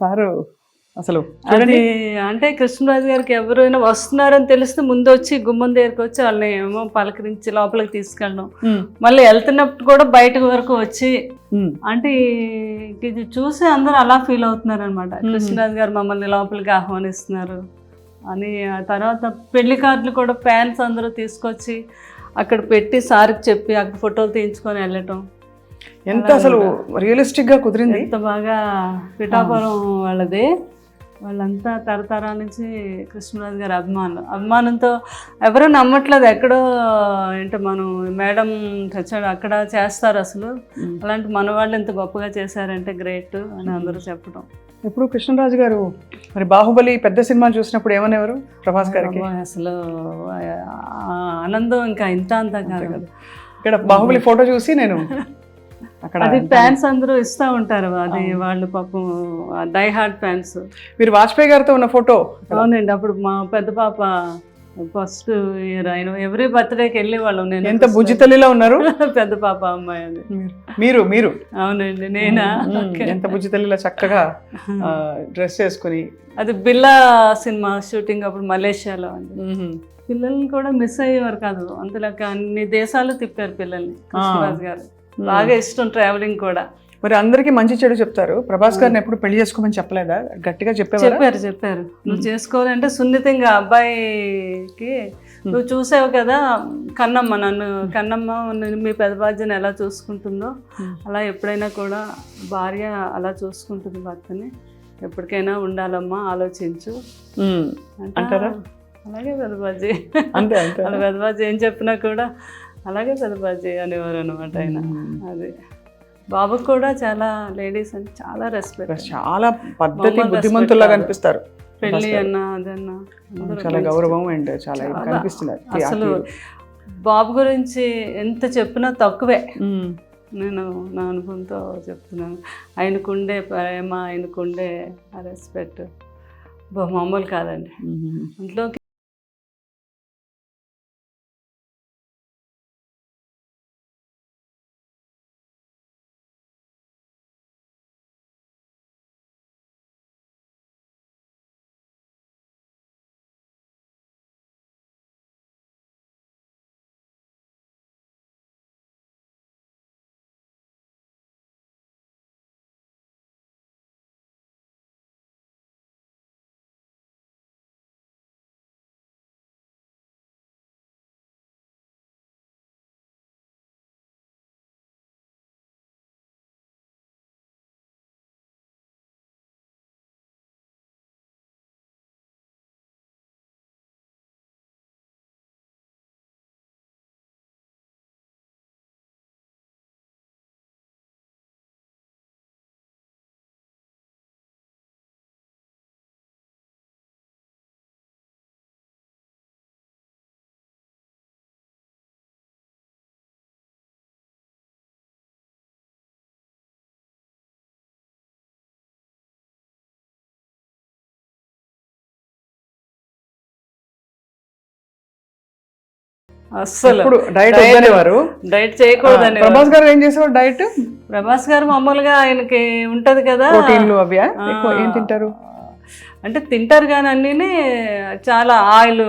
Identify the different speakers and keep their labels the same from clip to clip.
Speaker 1: Sir అసలు
Speaker 2: అది అంటే కృష్ణరాజు గారికి ఎవరైనా వస్తున్నారని తెలిస్తే ముందు వచ్చి గుమ్మం దగ్గరికి వచ్చి వాళ్ళని ఏమో పలకరించి లోపలికి తీసుకెళ్ళడం, మళ్ళీ వెళ్తున్నప్పుడు కూడా బయట వరకు వచ్చి అంటే ఇది చూసి అందరూ అలా ఫీల్ అవుతున్నారు అనమాట. కృష్ణరాజు గారు మమ్మల్ని లోపలికి ఆహ్వానిస్తున్నారు అని. ఆ తర్వాత పెళ్లి కార్డులు కూడా ఫ్యాన్స్ అందరూ తీసుకొచ్చి అక్కడ పెట్టి సార్కి చెప్పి అక్కడ ఫోటోలు తీయించుకొని వెళ్ళటం
Speaker 1: ఎంత అసలు రియలిస్టిక్ గా కుదిరింది.
Speaker 2: ఎంత బాగా పిఠాపురం వాళ్ళది, వాళ్ళంతా తరతరాల నుంచి కృష్ణరాజు గారి అభిమానంతో ఎవరూ నమ్మట్లేదు. ఎక్కడో ఏంటో మనం మేడం చచ్చాడు అక్కడ చేస్తారు అసలు, అలాంటి మన వాళ్ళు ఎంత గొప్పగా చేశారంటే గ్రేట్ అని అందరూ చెప్పడం.
Speaker 1: ఇప్పుడు కృష్ణరాజు గారు మరి బాహుబలి పెద్ద సినిమా చూసినప్పుడు ఏమనేవారు ప్రభాస్ గారికి?
Speaker 2: అసలు ఆనందం ఇంకా ఇంత అంతా కాదు కదా.
Speaker 1: ఇక్కడ బాహుబలి ఫోటో చూసి నేను అక్కడ
Speaker 2: అది ఫ్యాన్స్ అందరూ ఇస్తూ ఉంటారు, అది వాళ్ళు పాపం డై హార్ట్ ఫ్యాన్స్.
Speaker 1: మీరు వాజ్పేయి గారితో ఉన్న ఫోటో?
Speaker 2: అవునండి, అప్పుడు మా పెద్ద పాప ఫస్ట్ ఇయర్ ఆయన ఎవ్రీ బర్త్డేకి వెళ్ళే వాళ్ళం. నేను
Speaker 1: ఎంత బుజ్జితల్లిలా ఉన్నారు.
Speaker 2: పెద్ద పాప అమ్మాయి అది.
Speaker 1: మీరు
Speaker 2: అవునండి, నేనా?
Speaker 1: ఎంత బుజ్జితల్లిలా చక్కగా డ్రెస్ చేసుకుని.
Speaker 2: అది బిల్లా సినిమా షూటింగ్ అప్పుడు మలేషియాలో అండి. పిల్లల్ని కూడా మిస్ అయ్యేవారు కాదు, అంతలాగా అన్ని దేశాలు తిప్పారు పిల్లల్ని కృష్ణరాజు గారు. బాగా ఇష్టం ట్రావెలింగ్ కూడా.
Speaker 1: మరి అందరికీ మంచి చెడు చెప్తారు, ప్రభాస్ గారిని ఎప్పుడు పెళ్లి చేసుకోమని చెప్పలేదా? గట్టిగా
Speaker 2: చెప్పారు నువ్వు చేసుకోవాలంటే సున్నితంగా అబ్బాయికి నువ్వు చూసావు కదా కన్నమ్మ మీ పెద్ద బాధ్యను ఎలా చూసుకుంటుందో అలా ఎప్పుడైనా కూడా భార్య అలా చూసుకుంటుంది భర్తని, ఎప్పటికైనా ఉండాలమ్మా ఆలోచించు
Speaker 1: అంటారా?
Speaker 2: అలాగే పెద్దబాజీ
Speaker 1: అంతే
Speaker 2: అలా పెద్దబాజీ ఏం చెప్పినా కూడా అలాగే పెద్దబాజీ అనేవారు అనమాట ఆయన. అది బాబుకి కూడా చాలా లేడీస్ అని చాలా రెస్పెక్ట్,
Speaker 1: చాలా పద్ధతి, బుద్ధిమంతుల్లాగా కనిపిస్తారు.
Speaker 2: పెళ్ళి అన్నా అదన్నా
Speaker 1: చాలా గౌరవం అండ్ చాలా కనిపిస్తున్నారు.
Speaker 2: అసలు బాబు గురించి ఎంత చెప్పినా తక్కువే. నేను నా అనుభవంతో చెప్తున్నాను. ఆయనకుండే ప్రేమ, ఆయనకుండే రెస్పెక్ట్ మామూలు కాదండి. ఇంట్లోకి అస్సలు డైట్ చేయకూడదని.
Speaker 1: ప్రభాస్ గారు ఏం చేసేవారు డైట్?
Speaker 2: ప్రభాస్ గారు మామూలుగా ఆయనకి ఉంటది కదా,
Speaker 1: ఏం తింటారు
Speaker 2: అంటే తింటారు కానీ అన్నీ చాలా ఆయిల్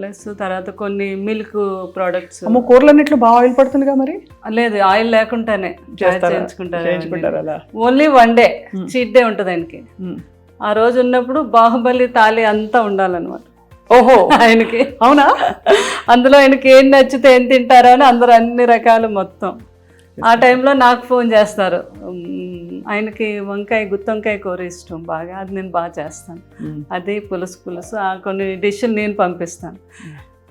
Speaker 2: లెస్, తర్వాత కొన్ని మిల్క్ ప్రోడక్ట్స్.
Speaker 1: కూరలన్నిట్లో బాగా ఆయిల్ పడుతుందిగా మరి?
Speaker 2: లేదు, ఆయిల్ లేకుండానే చేయించుకుంటారు. Only one day cheat day ఉంటుంది ఆయనకి. ఆ రోజు ఉన్నప్పుడు బాహుబలి తాళి అంతా ఉండాలన్నమాట.
Speaker 1: ఓహో,
Speaker 2: ఆయనకి.
Speaker 1: అవునా?
Speaker 2: అందులో ఆయనకి ఏం నచ్చితే ఏం తింటారో అని అందరూ అన్ని రకాలు మొత్తం. ఆ టైంలో నాకు ఫోన్ చేస్తారు. ఆయనకి గుత్తొంకాయ కూర ఇష్టం బాగా, అది నేను బాగా చేస్తాను. అది పులుసు కొన్ని డిష్లు నేను పంపిస్తాను.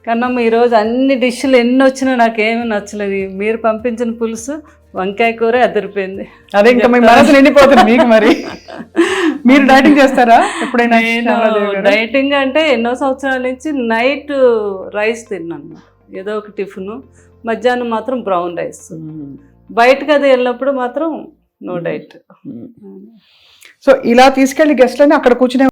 Speaker 2: కన్నమ్మ ఈరోజు అన్ని డిష్లు ఎన్ని వచ్చినా నాకేమీ నచ్చలేదు, మీరు పంపించిన పులుసు వంకాయ కూర అదిరిపోయింది.
Speaker 1: అదే ఇంకా మీ మనసు నిండిపోతుంది మీకు. మరి మీరు డైటింగ్ చేస్తారా ఎప్పుడైనా? శ్యామలాదేవి గారు
Speaker 2: డైటింగ్ అంటే ఎన్నో సంవత్సరాల నుంచి నైట్ రైస్ తిన్నాను, ఏదో ఒక టిఫిన్. మధ్యాహ్నం మాత్రం బ్రౌన్ రైస్. బయటకు అది వెళ్ళినప్పుడు మాత్రం నో డైట్.
Speaker 1: సో ఇలా తీసుకెళ్లి గెస్ట్లని అక్కడ కూర్చునే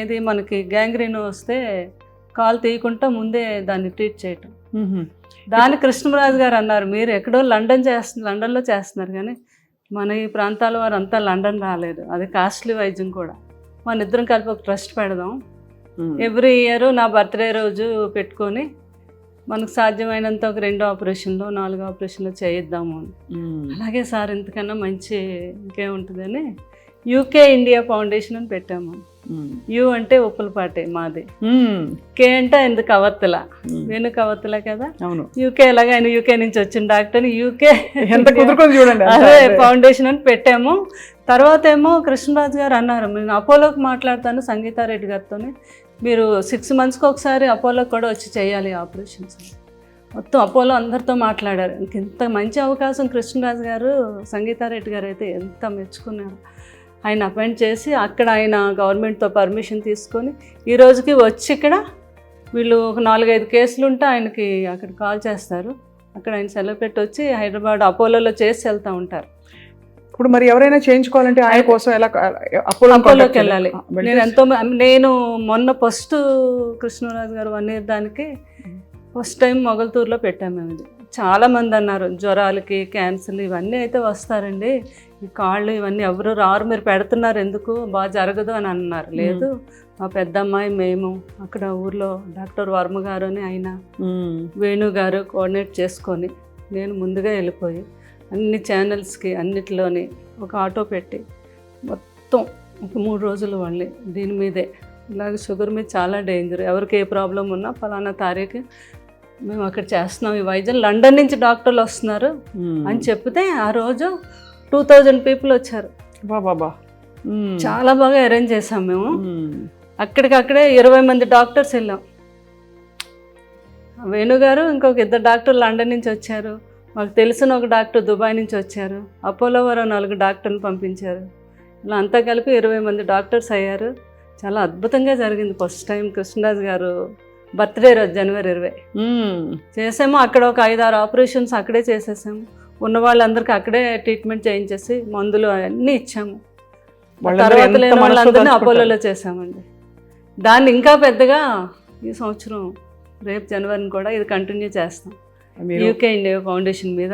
Speaker 2: ఏది మనకి గ్యాంగ్రీన్ వస్తే కాలు తీయకుండా ముందే దాన్ని ట్రీట్ చేయటం. దాని కృష్ణరాజు గారు అన్నారు, మీరు ఎక్కడో లండన్లో చేస్తున్నారు కానీ మన ఈ ప్రాంతాల వారు అంతా లండన్ రాలేదు, అది కాస్ట్లీ వైద్యం కూడా, మన ఇద్దరం కలిపి ఒక ట్రస్ట్ పెడదాం, ఎవ్రీ ఇయర్ నా బర్త్డే రోజు పెట్టుకొని మనకు సాధ్యమైనంత ఒక 2 ఆపరేషన్లు 4 ఆపరేషన్లు చేయిద్దాము అని. అలాగే సార్ ఇంతకన్నా మంచి ఇంకేముంటుందని యూకే ఇండియా ఫౌండేషన్ అని పెట్టాము. యు అంటే ఉప్పులపాటి మాది, కే అంటే ఎందుకు కవర్తల, వేణు కవర్తల కదా, యూకే ఎలాగ ఆయన యూకే నుంచి వచ్చిన డాక్టర్ యూకే
Speaker 1: చూడండి
Speaker 2: అదే ఫౌండేషన్ అని పెట్టాము. తర్వాత ఏమో కృష్ణరాజు గారు అన్నారు, నేను అపోలోకి మాట్లాడతాను సంగీతారెడ్డి గారితో, మీరు 6 monthsకి ఒకసారి అపోలోకి కూడా వచ్చి చేయాలి ఆపరేషన్స్. మొత్తం అపోలో అందరితో మాట్లాడారు. ఇంత మంచి అవకాశం కృష్ణరాజు గారు సంగీతారెడ్డి గారు అయితే ఎంత మెచ్చుకున్నారు. ఆయన అపాయింట్ చేసి అక్కడ ఆయన గవర్నమెంట్తో పర్మిషన్ తీసుకొని ఈ రోజుకి వచ్చి ఇక్కడ వీళ్ళు ఒక 4-5 కేసులు ఉంటే ఆయనకి అక్కడ కాల్ చేస్తారు, అక్కడ ఆయన సెలవు పెట్టి వచ్చి హైదరాబాద్ అపోలోలో చేసి వెళ్తూ ఉంటారు.
Speaker 1: ఇప్పుడు మరి ఎవరైనా చేయించుకోవాలంటే ఆయన కోసం ఎలా
Speaker 2: అపోలోకి వెళ్ళాలి? నేను మొన్న ఫస్ట్ కృష్ణరాజు గారు 1 year దానికి ఫస్ట్ టైం మొగల్తూరులో పెట్టాము మేము. ఇది చాలామంది అన్నారు జ్వరాలకి క్యాన్సర్లు ఇవన్నీ అయితే వస్తారండి, ఈ కాళ్ళు ఇవన్నీ ఎవరు రారు, మీరు పెడుతున్నారు ఎందుకు, బాగా జరగదు అని అన్నారు. లేదు మా పెద్దమ్మాయి మేము అక్కడ ఊర్లో డాక్టర్ వర్మ గారు అని ఆయన వేణు గారు కోఆర్డినేట్ చేసుకొని నేను ముందుగా వెళ్ళిపోయి అన్ని ఛానల్స్కి అన్నిటిలోని ఒక ఆటో పెట్టి మొత్తం ఒక 3 రోజులు వాళ్ళని దీని మీదే, ఇలాగ షుగర్ మీద చాలా డేంజర్, ఎవరికి ఏ ప్రాబ్లం ఉన్నా ఫలానా తారీఖు మేము అక్కడ చేస్తున్నాం ఈ వైద్యం, లండన్ నుంచి డాక్టర్లు వస్తున్నారు అని చెప్తే ఆ రోజు 2000 people వచ్చారు.
Speaker 1: బాబా
Speaker 2: చాలా బాగా అరేంజ్ చేసాం మేము. అక్కడికక్కడే 20 మంది డాక్టర్స్ వెళ్ళాం. వేణుగారు ఇంకొక 2 డాక్టర్లు లండన్ నుంచి వచ్చారు, మాకు తెలిసిన ఒక డాక్టర్ దుబాయ్ నుంచి వచ్చారు, అపోలో వారు 4 డాక్టర్ని పంపించారు. ఇలా అంతా కలిపి 20 మంది డాక్టర్స్ అయ్యారు. చాలా అద్భుతంగా జరిగింది. ఫస్ట్ టైం కృష్ణరాజు గారు బర్త్డే రోజు January 20 చేసాము. అక్కడ ఒక 5-6 ఆపరేషన్స్ అక్కడే చేసేసాము. ఉన్న వాళ్ళందరికీ అక్కడే ట్రీట్మెంట్ చేయించేసి మందులు అన్నీ ఇచ్చాము. తర్వాత లేని వాళ్ళందరినీ అపోలోలో చేసామండి. దాన్ని ఇంకా పెద్దగా ఈ సంవత్సరం రేపు జనవరిని కూడా ఇది కంటిన్యూ చేస్తాం. యూకే ఇండియా ఫౌండేషన్ మీద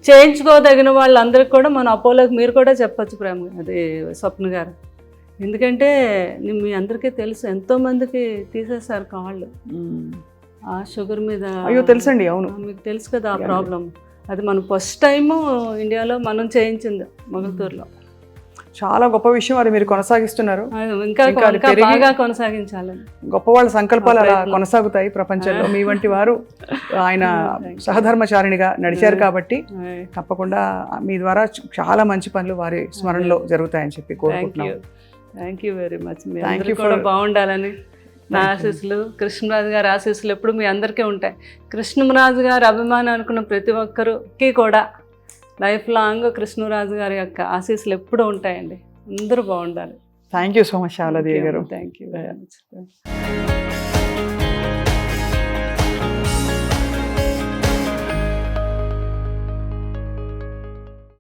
Speaker 2: చేయించుకోదగిన వాళ్ళందరికీ కూడా మన అపోలోకి మీరు కూడా చెప్పచ్చు ప్రేమ, అది స్వప్న గారు. ఎందుకంటే మీ అందరికీ తెలుసు ఎంతోమందికి తీసేశారు కాళ్ళు ఆ షుగర్ మీద.
Speaker 1: అయ్యో తెలుసండి, అవును
Speaker 2: మీకు తెలుసు కదా ఆ ప్రాబ్లం. అది మనం ఫస్ట్ టైము ఇండియాలో మనం చేయించింది మొగల్తూరులో.
Speaker 1: చాలా గొప్ప విషయం, అది మీరు కొనసాగిస్తున్నారు.
Speaker 2: ఇంకా బాగా కొనసాగించాలని
Speaker 1: గొప్ప వాళ్ళ సంకల్పాలు అలా కొనసాగుతాయి ప్రపంచంలో. మీ వంటి వారు ఆయన సహధర్మచారిణిగా నడిచారు కాబట్టి తప్పకుండా మీ ద్వారా చాలా మంచి పనులు వారి స్మరణలో జరుగుతాయని చెప్పి కోరుకుంటున్నాను.
Speaker 2: Thank you very much. మీ అందరూ కూడా బాగుండాలని నా ఆశీస్సులు, కృష్ణరాజు గారి ఆశీస్సులు ఎప్పుడు మీ అందరికీ ఉంటాయి. కృష్ణరాజు గారి అభిమానం అనుకున్న ప్రతి ఒక్కరికి కూడా లైఫ్ లాంగ్ కృష్ణరాజు గారి యొక్క ఆశీస్సులు ఎప్పుడూ ఉంటాయండి. అందరూ బాగుండాలి.
Speaker 1: Thank you so much Sarada Devi గారు.
Speaker 2: Thank you very much.